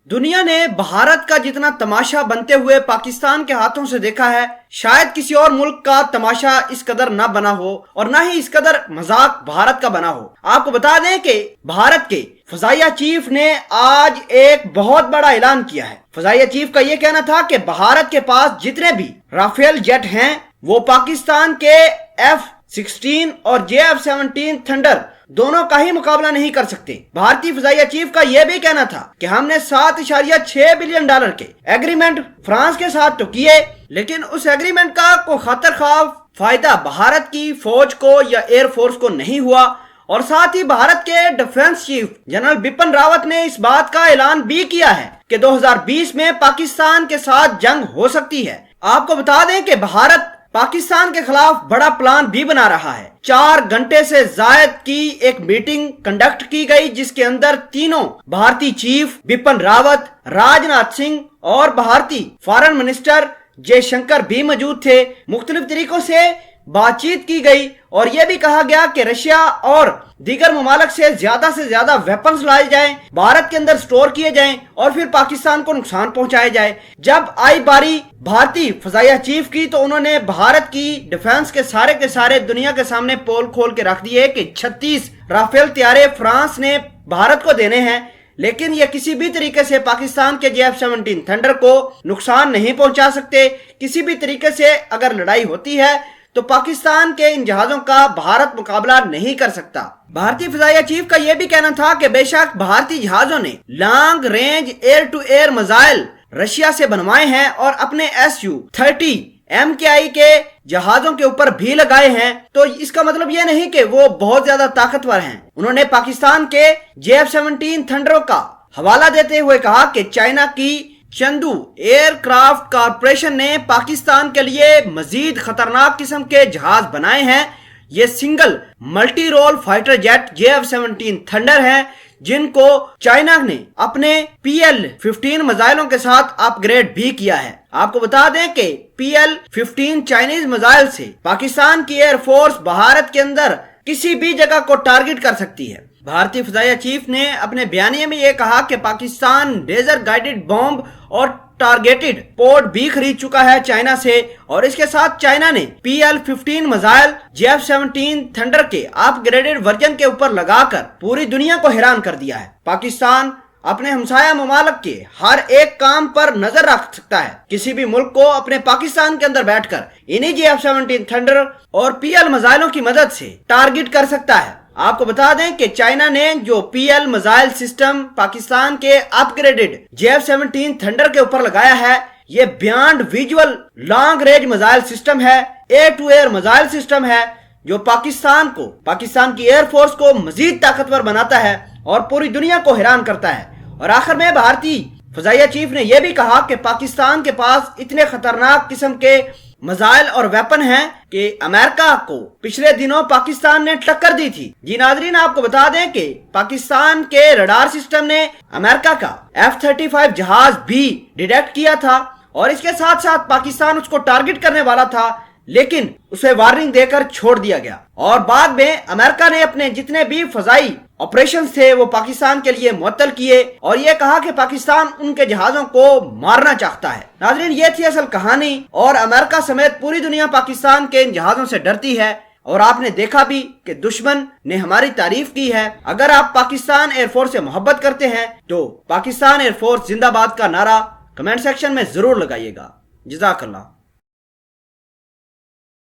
दुनिया ने भारत का जितना तमाशा बनते हुए पाकिस्तान के हाथों से देखा है, शायद किसी और मुल्क का तमाशा इस कदर न बना हो और न ही इस कदर मजाक भारत का बना हो। आपको बता दें कि भारत के फजाइया चीफ ने आज एक बहुत बड़ा ऐलान किया है। फजाइया चीफ का यह कहना था कि भारत के पास जितने भी राफेल जेट हैं वो पाकिस्तान के F-16 और JF-17 थंडर दोनों का ही मुकाबला नहीं कर सकते। भारतीय फजाइया चीफ का यह भी कहना था कि हमने $7.6 बिलियन के एग्रीमेंट फ्रांस के साथ तो किए, लेकिन उस एग्रीमेंट का कोई खतरख्वाह फायदा भारत की फौज को या एयरफोर्स को नहीं हुआ। और साथ ही भारत के defence chief general Bipin Rawat ने इस बात का ऐलान भी किया है कि 2020 में पाकिस्तान के साथ जंग हो सकती है। आपको बता दें कि भारत पाकिस्तान के खिलाफ बड़ा प्लान भी बना रहा है। 4 घंटे से जायद की एक मीटिंग कंडक्ट की गई, जिसके अंदर तीनों भारतीय चीफ बिपिन रावत, राजनाथ सिंह और भारतीय फॉरेन मिनिस्टर जयशंकर भी मौजूद थे। मुख्तलिफ तरीकों से बातचीत की गई और यह भी कहा गया कि रशिया और दीगर ममालिक से ज्यादा वेपन्स लाए जाएं, भारत के अंदर स्टोर किए जाएं और फिर पाकिस्तान को नुकसान पहुंचाया जाए। जब आई बारी भारतीय फजाइया चीफ की तो उन्होंने भारत की डिफेंस के सारे दुनिया के सामने पोल खोल के रख दिए कि 36 राफेल तैयारे फ्रांस ने भारत को देने हैं, लेकिन ये किसी भी तरीके से पाकिस्तान के JF-17 थंडर को नुकसान नहीं पहुंचा सकते। किसी भी तरीके से अगर लड़ाई होती है तो पाकिस्तान के इन जहाजों का भारत मुकाबला नहीं कर सकता। भारतीय फजाइया चीफ का यह भी कहना था कि बेशक भारतीय जहाजों ने long range air to air missile Russia से बनवाए हैं और अपने Su-30 MKI के जहाजों के ऊपर भी लगाए हैं, तो इसका मतलब यह नहीं कि वो बहुत ज्यादा ताकतवर हैं। उन्होंने पाकिस्तान के JF-17 थंडरों का हवाला देते हुए कहा कि चाइना की चंदू एयरक्राफ्ट कॉरपोरेशन ने पाकिस्तान के लिए मजीद खतरनाक किस्म के जहाज बनाए हैं। ये single multi role fighter jet JF-17 thunder हैं, जिनको चाइना ने अपने PL-15 मिसाइलों के साथ अपग्रेड भी किया है। आपको बता दें कि PL-15 चाइनीज मिसाइल से पाकिस्तान की एयरफोर्स भारत के अंदर किसी भी जगह को टारगेट कर सकती है। भारतीय फजाइया चीफ ने अपने बयानिए में यह कहा कि पाकिस्तान लेजर गाइडेड बॉम्ब और टारगेटेड पोर्ट भी खरीद चुका है चाइना से, और इसके साथ चाइना ने PL-15 मिसाइल JF-17 थंडर के अपग्रेडेड वर्जन के ऊपर लगाकर पूरी दुनिया को हैरान कर दिया है। पाकिस्तान अपने हमसाया ममालिक के हर एक काम पर नजर रख सकता है। किसी भी मुल्क को अपने पाकिस्तान के अंदर बैठकर इन्हीं JF-17 थंडर और PL मिसाइलों की मदद से टारगेट कर सकता है। आपको बता दें कि चाइना ने जो PL मिसाइल सिस्टम पाकिस्तान के अपग्रेडेड JF-17 थंडर के ऊपर लगाया है, ये beyond visual long range missile system है, air to air missile system है, जो पाकिस्तान की एयरफोर्स को मजीद ताकतवर बनाता है और पूरी दुनिया को हैरान करता है। और आखिर में भारतीय फजाइया चीफ ने यह भी कहा कि पाकिस्तान के पास इतने खतरनाक किस्म के मिसाइल और वेपन हैं कि अमेरिका को पिछले दिनों पाकिस्तान ने टक्कर दी थी। जी नाजरीन, आपको बता दें कि पाकिस्तान के रडार सिस्टम ने अमेरिका का F-35 जहाज भी डिटेक्ट किया था और इसके साथ साथ पाकिस्तान उसको टारगेट करने वाला था, लेकिन उसे वार्निंग देकर छोड़ दिया गया। और बाद में अमेरिका ने अपने जितने भी फजाई ऑपरेशंस थे वो पाकिस्तान के लिए मुअत्तल किए और ये कहा कि पाकिस्तान उनके जहाजों को मारना चाहता है। नाज़रीन, ये थी असल कहानी और अमेरिका समेत पूरी दुनिया पाकिस्तान के इन जहाजों से डरती है और आपने देखा भी कि दुश्मन ने हमारी तारीफ की है। अगर आप पाकिस्तान एयरफोर्स से मोहब्बत करते हैं तो पाकिस्तान एयरफोर्स जिंदाबाद का नारा कमेंट सेक्शन में जरूर लगाइएगा। जज़ाकल्लाह।